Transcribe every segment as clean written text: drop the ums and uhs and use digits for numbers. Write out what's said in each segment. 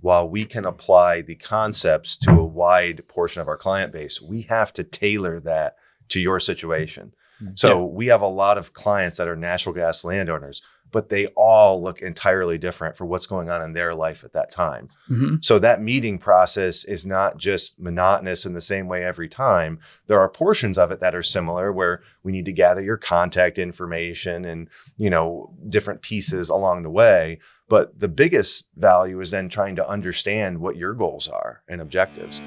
while we can apply the concepts to a wide portion of our client base, we have to tailor that to your situation. So we have a lot of clients that are natural gas landowners, but they all look entirely different for what's going on in their life at that time. So that meeting process is not just monotonous in the same way every time. There are portions of it that are similar where we need to gather your contact information and, different pieces along the way. But the biggest value is then trying to understand what your goals are and objectives.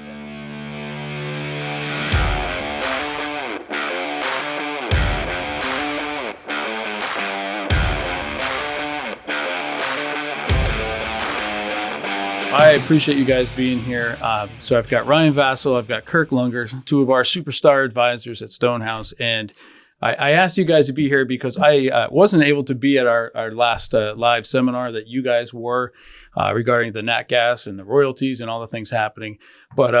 I appreciate you guys being here. So I've got Ryan Vassil, I've got Kirk Lunger, two of our superstar advisors at Stonehouse. And I asked you guys to be here because I wasn't able to be at our last live seminar that you guys were regarding the nat gas and the royalties and all the things happening. But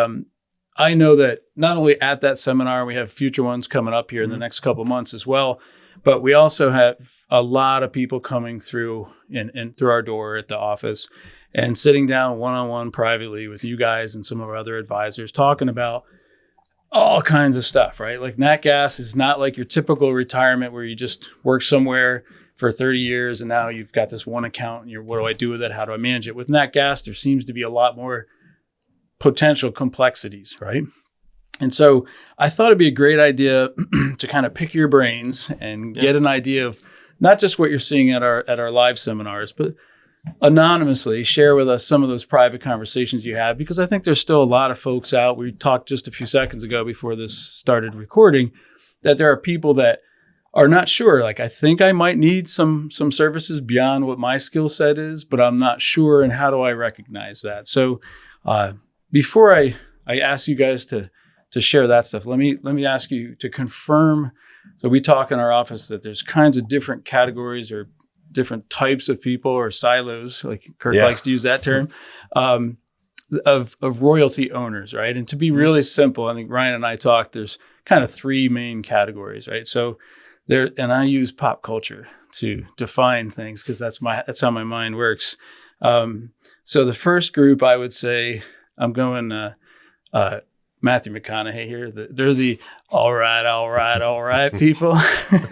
I know that not only at that seminar, we have future ones coming up here in the next couple of months as well. But we also have a lot of people coming through and through our door at the office and sitting down one-on-one privately with you guys and some of our other advisors talking about all kinds of stuff, right? Like nat gas is not like your typical retirement where you just work somewhere for 30 years and now you've got this one account and what do I do with it? How do I manage it? With nat gas, there seems to be a lot more potential complexities, right? And so I thought it'd be a great idea to kind of pick your brains and get an idea of not just what you're seeing at our live seminars, but anonymously share with us some of those private conversations you have, because I think there's still a lot of folks out. We talked just a few seconds ago before this started recording that there are people that are not sure. Like, I think I might need some services beyond what my skill set is, but I'm not sure. And how do I recognize that? So before I ask you guys to share that stuff, let me ask you to confirm. So we talk in our office that there's kinds of different categories or different types of people or silos, like Kirk likes to use that term, of royalty owners, right? And to be really simple, I think Ryan and I talked, there's kind of three main categories, right? So there, and I use pop culture to define things because that's how my mind works. So the first group, I would say, I'm going Matthew McConaughey here. They're the all right people.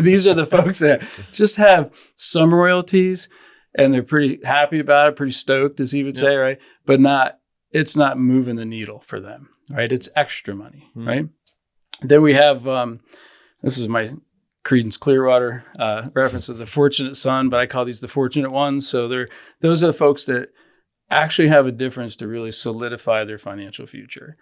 These are the folks that just have some royalties and they're pretty happy about it, pretty stoked, as he would say, right? But it's not moving the needle for them, right? It's extra money, right? Then we have, this is my Creedence Clearwater reference to the fortunate son, but I call these the fortunate ones. So those are the folks that actually have a difference to really solidify their financial future.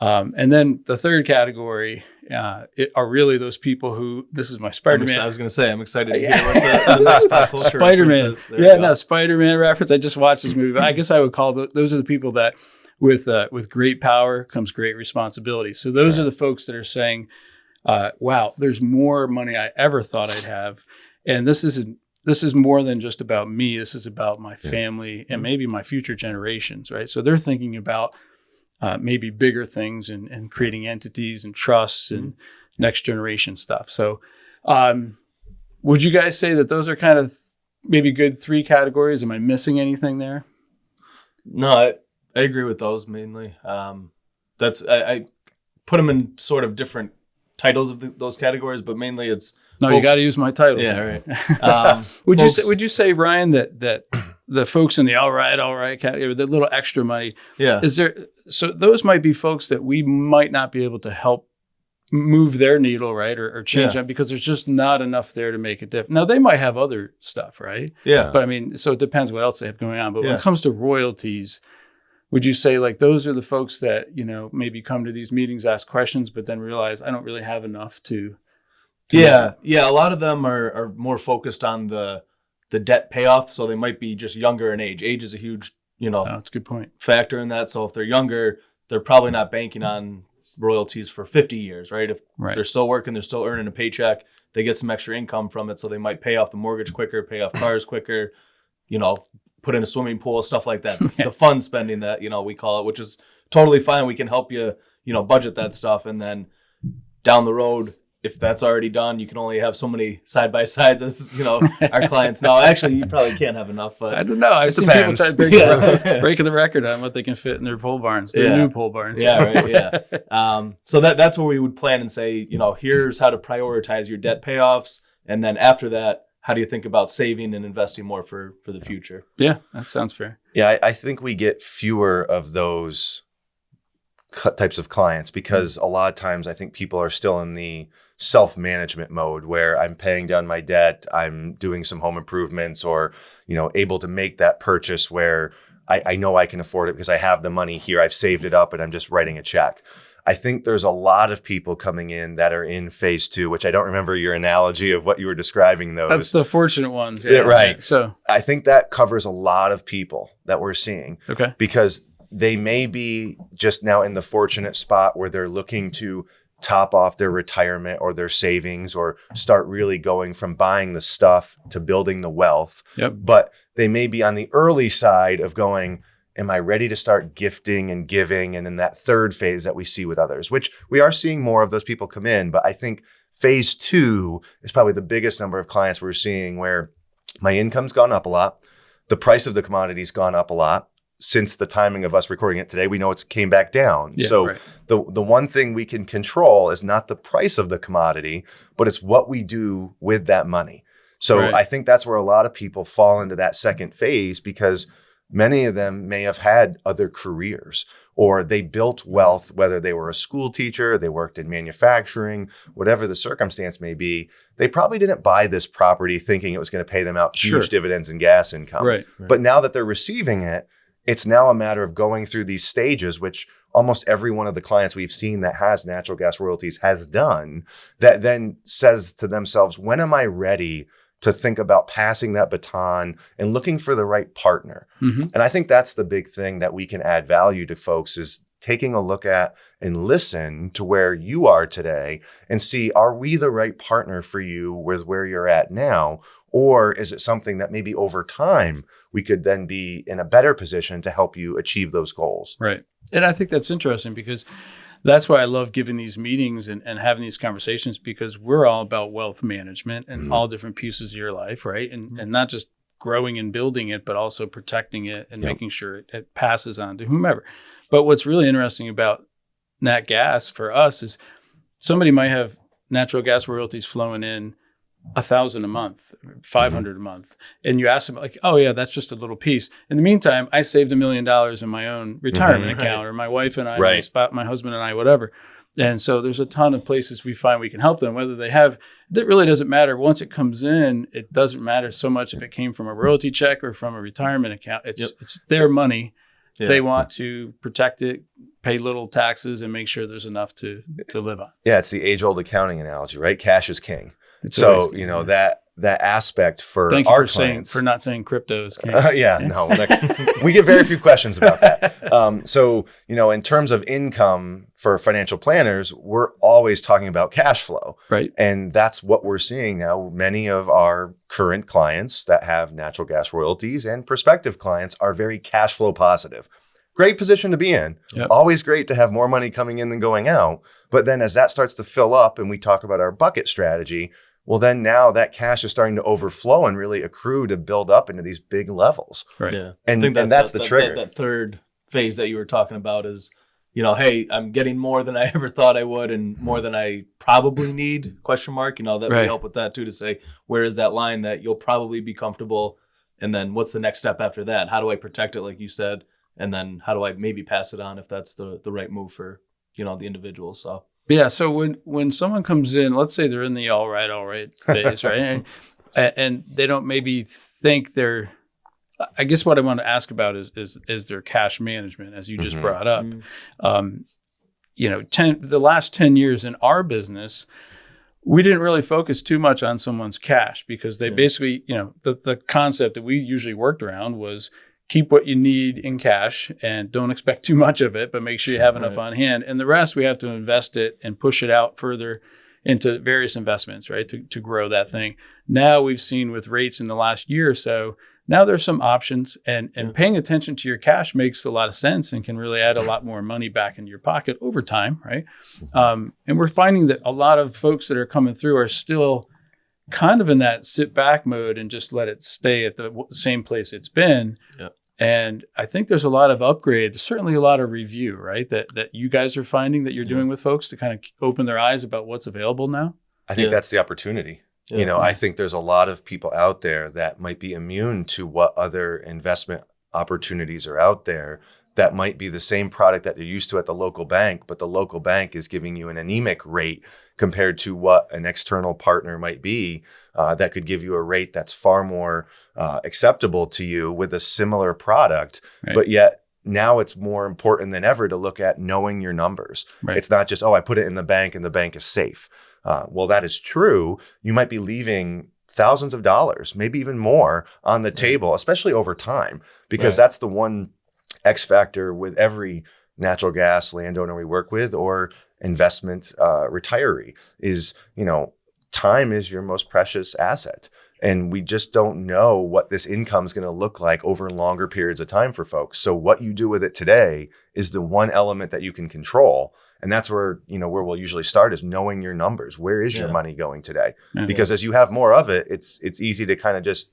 And then the third category are really those people who, this is my Spider-Man. I was going to say, I'm excited to hear what the next pop culture Spider-Man. reference is. Spider-Man reference. I just watched this movie. But I guess I would call those are the people that with great power comes great responsibility. So those are the folks that are saying, wow, there's more money I ever thought I'd have. And this is more than just about me. This is about my family and maybe my future generations, right? So they're thinking about maybe bigger things and creating entities and trusts and next generation stuff. So would you guys say that those are kind of maybe good three categories? Am I missing anything there? No, I agree with those mainly. I put them in sort of different titles of those categories, but mainly it's you got to use my titles. Yeah, right. Would you say, Ryan, that the folks in the all right category, the little extra money, so those might be folks that we might not be able to help move their needle, right, or change them because there's just not enough there to make a difference. Now they might have other stuff, right? Yeah. But I mean, so it depends what else they have going on. But when it comes to royalties, would you say like those are the folks that, maybe come to these meetings, ask questions, but then realize I don't really have enough to Yeah. A lot of them are more focused on the debt payoff. So they might be just younger in age. Age is a huge, that's a good point, factor in that. So if they're younger, they're probably not banking on royalties for 50 years, right? If they're still working, they're still earning a paycheck, they get some extra income from it. So they might pay off the mortgage quicker, pay off cars quicker, put in a swimming pool, stuff like that. The fun spending that, we call it, which is totally fine. We can help you, budget that stuff. And then down the road, if that's already done, you can only have so many side by sides as our clients now. Actually, you probably can't have enough. But I don't know. I've seen people try breaking the record on what they can fit in their pole barns, their new pole barns. Yeah, right. Yeah. So that's where we would plan and say, here's how to prioritize your debt payoffs, and then after that, how do you think about saving and investing more for the future? Yeah, that sounds fair. Yeah, I think we get fewer of those types of clients because a lot of times I think people are still in the self-management mode where I'm paying down my debt, I'm doing some home improvements, or able to make that purchase where I know I can afford it because I have the money here, I've saved it up, and I'm just writing a check. I think there's a lot of people coming in that are in phase 2, which I don't remember your analogy of what you were describing those. That's the fortunate ones. Yeah, right. So I think that covers a lot of people that we're seeing. Okay. Because they may be just now in the fortunate spot where they're looking to top off their retirement or their savings or start really going from buying the stuff to building the wealth. Yep. But they may be on the early side of going, am I ready to start gifting and giving? And in that third phase that we see with others, which we are seeing more of those people come in. But I think phase 2 is probably the biggest number of clients we're seeing where my income's gone up a lot. The price of the commodity's gone up a lot. Since the timing of us recording it today, we know it's came back down. Yeah, so right. the one thing we can control is not the price of the commodity, but it's what we do with that money. So Right. I think that's where a lot of people fall into that second phase because many of them may have had other careers or they built wealth, whether they were a school teacher, they worked in manufacturing, whatever the circumstance may be. They probably didn't buy this property thinking it was going to pay them out huge dividends and gas income. Right. But now that they're receiving it, it's now a matter of going through these stages, which almost every one of the clients we've seen that has natural gas royalties has done, that then says to themselves, when am I ready to think about passing that baton and looking for the right partner? Mm-hmm. And I think that's the big thing that we can add value to folks is taking a look at and listen to where you are today and see, are we the right partner for you with where you're at now? Or is it something that maybe over time we could then be in a better position to help you achieve those goals? Right. And I think that's interesting because that's why I love giving these meetings and having these conversations because we're all about wealth management and all different pieces of your life, right? And not just growing and building it, but also protecting it and making sure it passes on to whomever. But what's really interesting about nat gas for us is somebody might have natural gas royalties flowing in $1,000 a month, $500 a month. And you ask them like, oh yeah, that's just a little piece. In the meantime, I saved $1 million in my own retirement account or my wife and I, my husband and I, whatever. And so there's a ton of places we find we can help them, whether they have, that really doesn't matter. Once it comes in, it doesn't matter so much if it came from a royalty check or from a retirement account. It's their money. Yeah. They want to protect it, pay little taxes and make sure there's enough to live on. Yeah. It's the age old accounting analogy, right? Cash is king. So, that aspect for Thank you our for clients. for not saying crypto is king. We get very few questions about that. So, in terms of income for financial planners, we're always talking about cash flow. Right. And that's what we're seeing now. Many of our current clients that have natural gas royalties and prospective clients are very cash flow positive. Great position to be in. Yep. Always great to have more money coming in than going out. But then as that starts to fill up and we talk about our bucket strategy, well, then now that cash is starting to overflow and really accrue to build up into these big levels. Right. Yeah. And that's the trigger. That third phase that you were talking about is, hey, I'm getting more than I ever thought I would and more than I probably need, ? That would help with that too, to say, where is that line that you'll probably be comfortable? And then what's the next step after that? How do I protect it, like you said? And then how do I maybe pass it on if that's the right move for, the individual? So. Yeah. So when someone comes in, let's say they're in the all right phase, right? and they don't maybe think they're, I guess what I want to ask about is their cash management, as you just brought up. The last 10 years in our business, we didn't really focus too much on someone's cash because they basically, the concept that we usually worked around was keep what you need in cash and don't expect too much of it, but make sure you have enough on hand. And the rest, we have to invest it and push it out further into various investments, right, to grow that thing. Now we've seen with rates in the last year or so now there's some options, and paying attention to your cash makes a lot of sense and can really add a lot more money back into your pocket over time, right? And we're finding that a lot of folks that are coming through are still kind of in that sit back mode and just let it stay at the same place it's been. Yep. And I think there's a lot of upgrade, certainly a lot of review, right? That you guys are finding that you're doing with folks to kind of open their eyes about what's available now. I think that's the opportunity. Yeah. I think there's a lot of people out there that might be immune to what other investment opportunities are out there that might be the same product that they're used to at the local bank, but the local bank is giving you an anemic rate compared to what an external partner might be that could give you a rate that's far more acceptable to you with a similar product. Right. But yet now it's more important than ever to look at knowing your numbers. Right. It's not just, I put it in the bank and the bank is safe. Well, that is true. You might be leaving thousands of dollars, maybe even more on the table, especially over time, because that's the one X factor with every natural gas landowner we work with or investment retiree is, time is your most precious asset. And we just don't know what this income is going to look like over longer periods of time for folks. So what you do with it today is the one element that you can control. And that's where we'll usually start is knowing your numbers. Where is your money going today? Because as you have more of it, it's easy to kind of just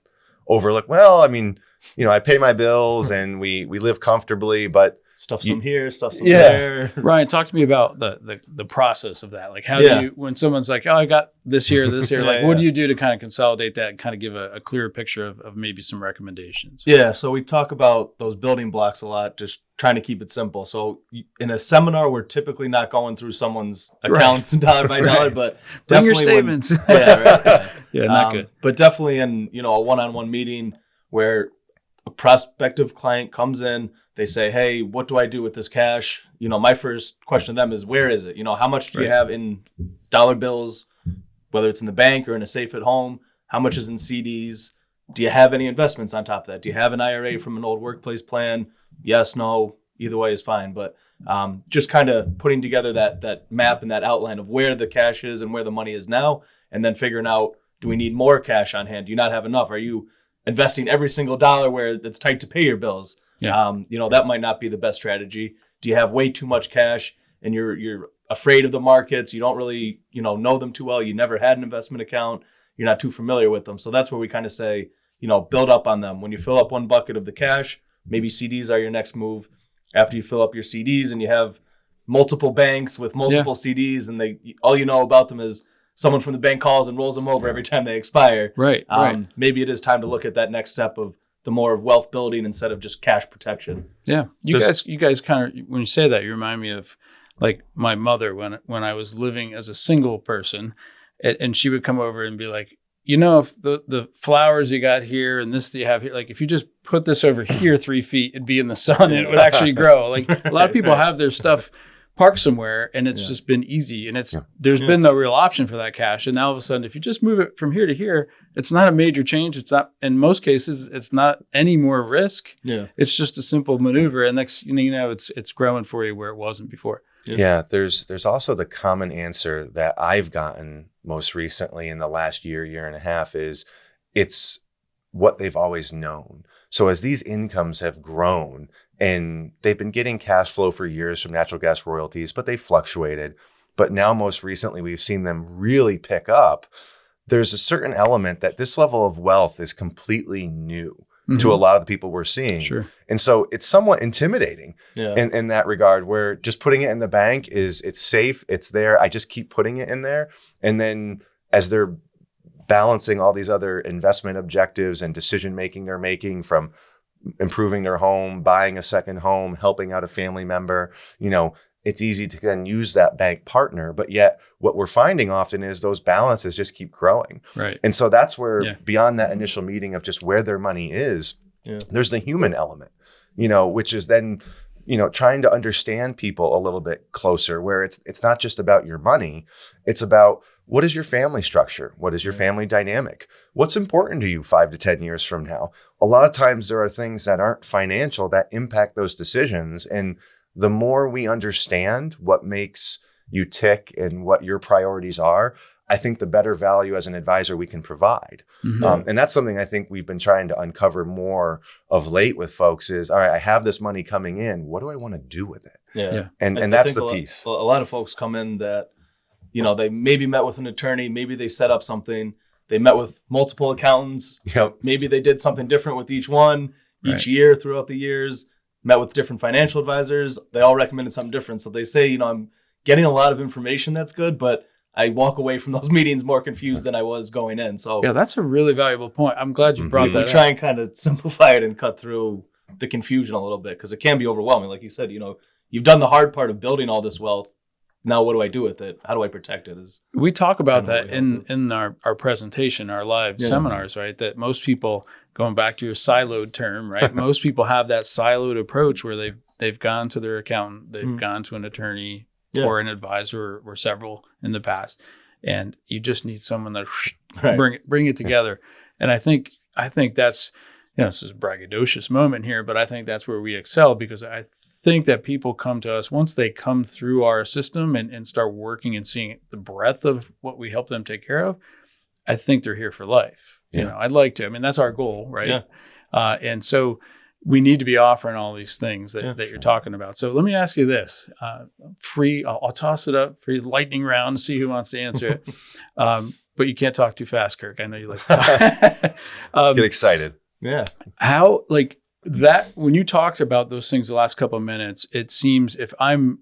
overlook, I pay my bills and we live comfortably, but stuff some here, stuff some there. Ryan, talk to me about the process of that. Like how do you, when someone's like, I got this here, like what do you do to kind of consolidate that and kind of give a clearer picture of maybe some recommendations? Yeah. So we talk about those building blocks a lot, just trying to keep it simple. So in a seminar, we're typically not going through someone's accounts dollar by dollar, but bring your statements. Not good. But definitely in, a one-on-one meeting where a prospective client comes in, they say, hey, what do I do with this cash? My first question to them is, where is it? How much do you have in dollar bills, whether it's in the bank or in a safe at home? How much is in CDs? Do you have any investments on top of that? Do you have an IRA from an old workplace plan? Yes, no, either way is fine. But just kind of putting together that map and that outline of where the cash is and where the money is now, and then figuring out, do we need more cash on hand? Do you not have enough? Are you investing every single dollar where it's tight to pay your bills? Yeah. That might not be the best strategy. Do you have way too much cash and you're afraid of the markets? You don't really, know them too well. You never had an investment account. You're not too familiar with them. So that's where we kind of say, build up on them. When you fill up one bucket of the cash, maybe CDs are your next move. After you fill up your CDs and you have multiple banks with multiple CDs and all you know about them is someone from the bank calls and rolls them over every time they expire. Right. Maybe it is time to look at that next step of the more of wealth building instead of just cash protection. Yeah. You guys kind of, when you say that, you remind me of like my mother when I was living as a single person, and she would come over and be like, if the flowers you got here and this that you have here, like if you just put this over here 3 feet, it'd be in the sun and it would actually grow. Like a lot of people have their stuff parked somewhere and it's just been easy and there's been no real option for that cash. And now all of a sudden, if you just move it from here to here, it's not a major change. It's not, in most cases, it's not any more risk. Yeah. It's just a simple maneuver. And next, it's growing for you where it wasn't before. Yeah. There's also the common answer that I've gotten most recently in the last year and a half is it's what they've always known. So as these incomes have grown and they've been getting cash flow for years from natural gas royalties, but they fluctuated. But now most recently, we've seen them really pick up. There's a certain element that this level of wealth is completely new to a lot of the people we're seeing. Sure. And so it's somewhat intimidating in that regard, where just putting it in the bank it's safe, it's there. I just keep putting it in there. And then as they're balancing all these other investment objectives and decision-making they're making, from improving their home, buying a second home, helping out a family member, it's easy to then use that bank partner. But yet what we're finding often is those balances just keep growing. Right. And so that's where beyond that initial meeting of just where their money is, there's the human element, which is then, trying to understand people a little bit closer, where it's not just about your money. It's about, what is your family structure? What is your family dynamic? What's important to you 5 to 10 years from now? A lot of times there are things that aren't financial that impact those decisions. And the more we understand what makes you tick and what your priorities are, I think the better value as an advisor we can provide. And that's something I think we've been trying to uncover more of late with folks is, all right, I have this money coming in. What do I want to do with it? Yeah. And that's the piece. A lot of folks come in that, they maybe met with an attorney, maybe they set up something, they met with multiple accountants, maybe they did something different with each one each year throughout the years, met with different financial advisors. They all recommended something different. So they say, I'm getting a lot of information that's good, but I walk away from those meetings more confused than I was going in. So yeah, that's a really valuable point. I'm glad you brought that up. We try and kind of simplify it and cut through the confusion a little bit because it can be overwhelming. Like you said, you've done the hard part of building all this wealth. Now, what do I do with it? How do I protect it? We talk about that in our presentation, our live seminars, right? That most people, going back to your siloed term, right? Most people have that siloed approach where they've gone to their accountant, they've gone to an attorney or an advisor or several in the past, and you just need someone that bring it together. And I think that's, this is a braggadocious moment here, but I think that's where we excel because I think that people come to us once they come through our system and start working and seeing the breadth of what we help them take care of. I think they're here for life. I'd like to. I mean, that's our goal, right? Yeah. And so we need to be offering all these things that you're talking about. So let me ask you this: I'll toss it up for lightning round, see who wants to answer it. But you can't talk too fast, Kirk. I know you like to talk. Get excited. Yeah. How that when you talked about those things the last couple of minutes, it seems, if I'm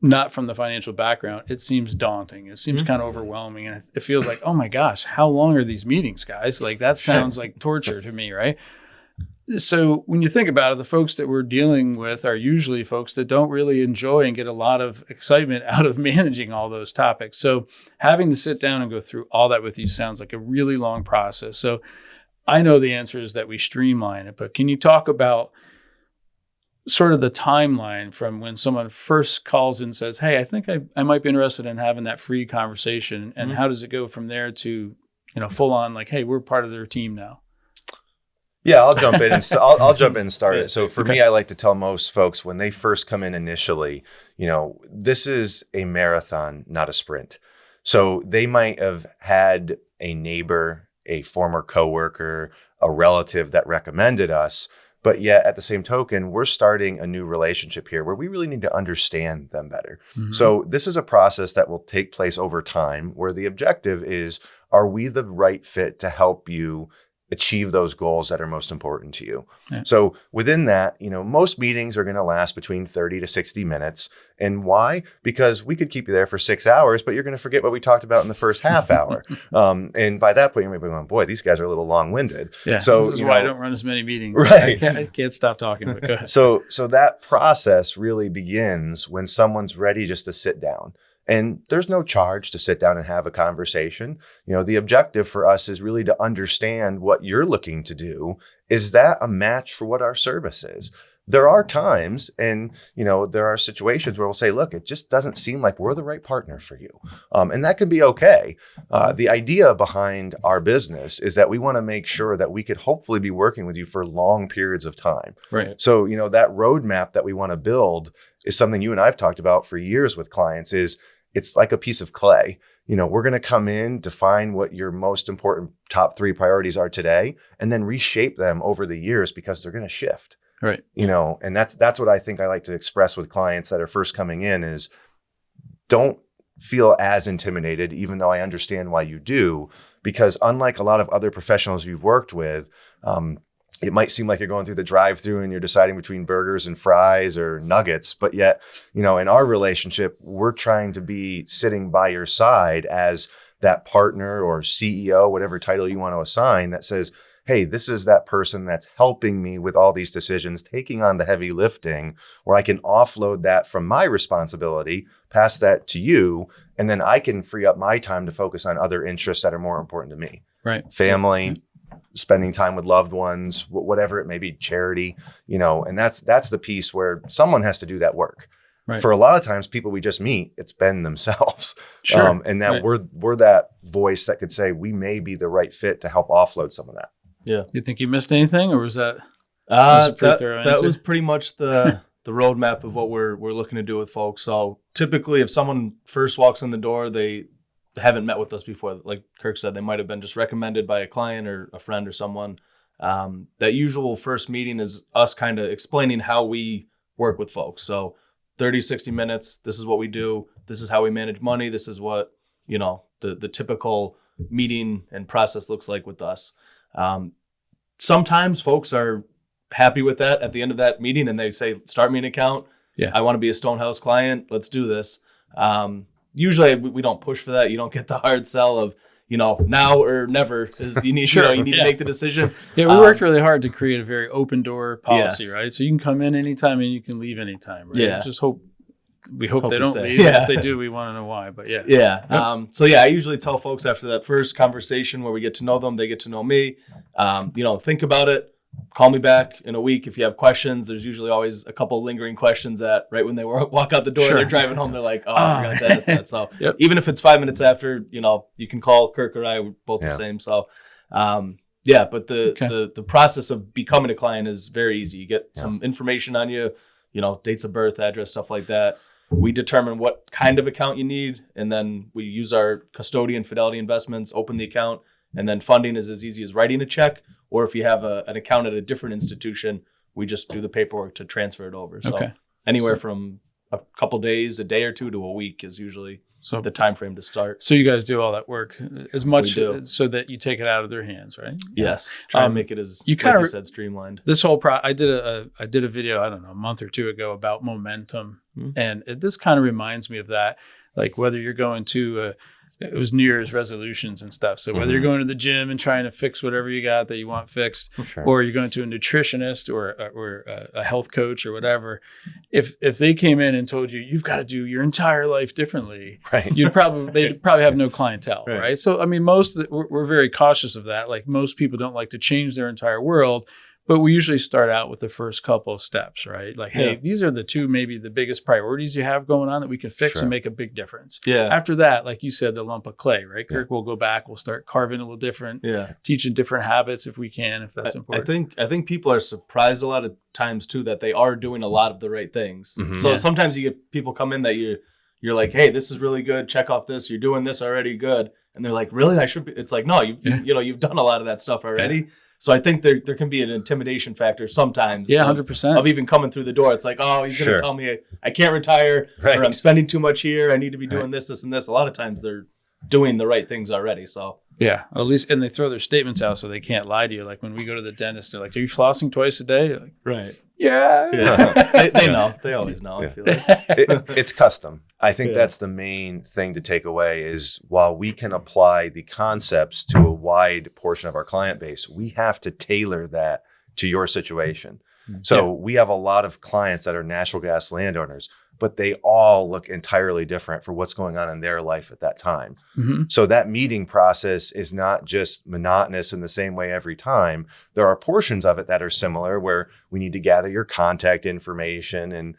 not from the financial background, it seems daunting. It seems kind of overwhelming. And it feels like, oh my gosh, how long are these meetings, guys? Like that sounds like torture to me, right? So when you think about it, the folks that we're dealing with are usually folks that don't really enjoy and get a lot of excitement out of managing all those topics. So having to sit down and go through all that with you sounds like a really long process. So I know the answer is that we streamline it, but can you talk about sort of the timeline from when someone first calls and says, hey, I think I might be interested in having that free conversation, and how does it go from there to, full on like, hey, we're part of their team now? Yeah, I'll jump in and I'll jump in and start it. So for me, I like to tell most folks when they first come in initially, this is a marathon, not a sprint. So they might have had a neighbor, a former coworker, a relative that recommended us, but yet at the same token, we're starting a new relationship here where we really need to understand them better. So this is a process that will take place over time where the objective is, are we the right fit to help you achieve those goals that are most important to you? Yeah. So within that, most meetings are going to last between 30 to 60 minutes. And why? Because we could keep you there for 6 hours, but you're going to forget what we talked about in the first half hour. And by that point, you might be going, boy, these guys are a little long-winded. Yeah, so this is why I don't run as many meetings. Right. I can't stop talking, but go ahead. So that process really begins when someone's ready just to sit down. And there's no charge to sit down and have a conversation. The objective for us is really to understand what you're looking to do. Is that a match for what our service is? There are times and, there are situations where we'll say, look, it just doesn't seem like we're the right partner for you. And that can be okay. The idea behind our business is that we want to make sure that we could hopefully be working with you for long periods of time. Right. So, that roadmap that we want to build is something you and I've talked about for years with clients. It's like a piece of clay. We're going to come in, define what your most important top 3 priorities are today, and then reshape them over the years because they're going to shift. Right. And that's what I think I like to express with clients that are first coming in is don't feel as intimidated, even though I understand why you do, because unlike a lot of other professionals you've worked with, it might seem like you're going through the drive-through and you're deciding between burgers and fries or nuggets, but yet, in our relationship, we're trying to be sitting by your side as that partner or CEO, whatever title you want to assign, that says, hey, this is that person that's helping me with all these decisions, taking on the heavy lifting, where I can offload that from my responsibility, pass that to you, and then I can free up my time to focus on other interests that are more important to me. Right. Family, spending time with loved ones, whatever it may be, charity, and that's the piece where someone has to do that work. Right. For a lot of times, people we just meet, it's been themselves. Sure. And that we're that voice that could say we may be the right fit to help offload some of that. Yeah. You think you missed anything, or was that? That was pretty much the roadmap of what we're looking to do with folks. So typically, if someone first walks in the door, they haven't met with us before. Like Kirk said, they might have been just recommended by a client or a friend or someone. That usual first meeting is us kind of explaining how we work with folks. So 30, 60 minutes, this is what we do. This is how we manage money. This is what, the typical meeting and process looks like with us. Sometimes folks are happy with that at the end of that meeting and they say, start me an account. Yeah. I want to be a Stonehouse client. Let's do this. Usually we don't push for that. You don't get the hard sell of, now or never is you need, Sure. you need to make the decision. Yeah, we worked really hard to create a very open door policy, Yes. right? So you can come in anytime and you can leave anytime, right? Yeah. We hope they to don't stay. leave. Yeah. And if they do, we want to know why. But yeah. Yeah. I usually tell folks after that first conversation where we get to know them, they get to know me. Think about it. Call me back in a week if you have questions. There's usually always a couple lingering questions that right when they walk out the door, Sure. They're driving home. They're like, I forgot to ask that. So Yep. even if it's 5 minutes after, you can call Kirk or I. We're both the same. So, but the process of becoming a client is very easy. You get some information on you, dates of birth, address, stuff like that. We determine what kind of account you need, and then we use our custodian Fidelity Investments, open the account, and then funding is as easy as writing a check. Or if you have an account at a different institution, we just do the paperwork to transfer it over. So anywhere from a couple days, a day or two to a week is usually the time frame to start. So you guys do all that work as much We do. so that you take it out of their hands, right? Yes, try and make it as you like kinda you said, streamlined. This whole I did a video, I don't know, a month or two ago about momentum, and this kind of reminds me of that. Like whether you're going to it was New Year's resolutions and stuff. So whether you're going to the gym and trying to fix whatever you got that you want fixed, or you're going to a nutritionist or a health coach or whatever, if they came in and told you you've got to do your entire life differently, Right. they'd probably have no clientele, right? So I mean, we're very cautious of that. Like most people don't like to change their entire world. But we usually start out with the first couple of steps, right? Like, hey, these are the two, maybe the biggest priorities you have going on that we can fix and make a big difference. Yeah. After that, like you said, the lump of clay, right? Kirk will go back. We'll start carving a little different, teaching different habits if we can, if that's important. I think people are surprised a lot of times too that they are doing a lot of the right things. So sometimes you get people come in that you're like, hey, this is really good. Check off this. You're doing this already. Good. And they're like, really? I should be. It's like, no, you've done a lot of that stuff already. Yeah. So I think there can be an intimidation factor sometimes. Yeah, 100%. Of even coming through the door. It's like, oh, he's going to tell me I can't retire or I'm spending too much here. I need to be doing this, and this. A lot of times they're doing the right things already. So yeah, at least, and they throw their statements out so they can't lie to you. Like when we go to the dentist, they're like, "Are you flossing twice a day?" You're like, right. Yeah. They know. They always know. I feel like. It's custom. I think that's the main thing to take away is while we can apply the concepts to a wide portion of our client base, we have to tailor that to your situation. So we have a lot of clients that are natural gas landowners, but they all look entirely different for what's going on in their life at that time. So that meeting process is not just monotonous in the same way every time. There are portions of it that are similar where we need to gather your contact information and,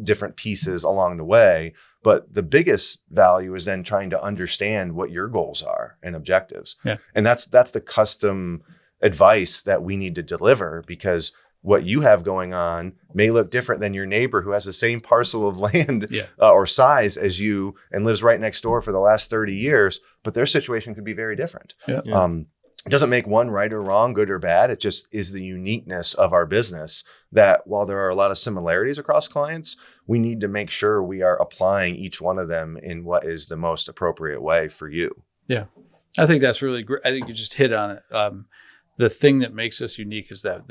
different pieces along the way. But the biggest value is then trying to understand what your goals are and objectives. Yeah. And that's the custom advice that we need to deliver, because what you have going on may look different than your neighbor who has the same parcel of land or size as you and lives right next door for the last 30 years, but their situation could be very different. Yeah. It doesn't make one right or wrong, good or bad. It just is the uniqueness of our business that while there are a lot of similarities across clients, we need to make sure we are applying each one of them in what is the most appropriate way for you. Yeah, I think that's really great. I think you just hit on it. The thing that makes us unique is that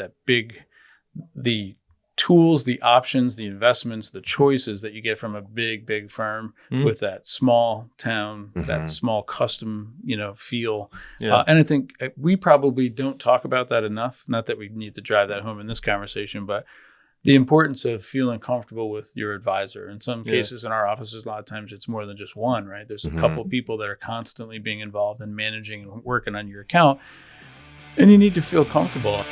the tools, the options, the investments, the choices that you get from a big firm with that small town, that small custom, feel. Yeah. And I think we probably don't talk about that enough. Not that we need to drive that home in this conversation, but the importance of feeling comfortable with your advisor. In some cases in our offices, a lot of times it's more than just one, right? There's a couple of people that are constantly being involved in managing and working on your account, and you need to feel comfortable.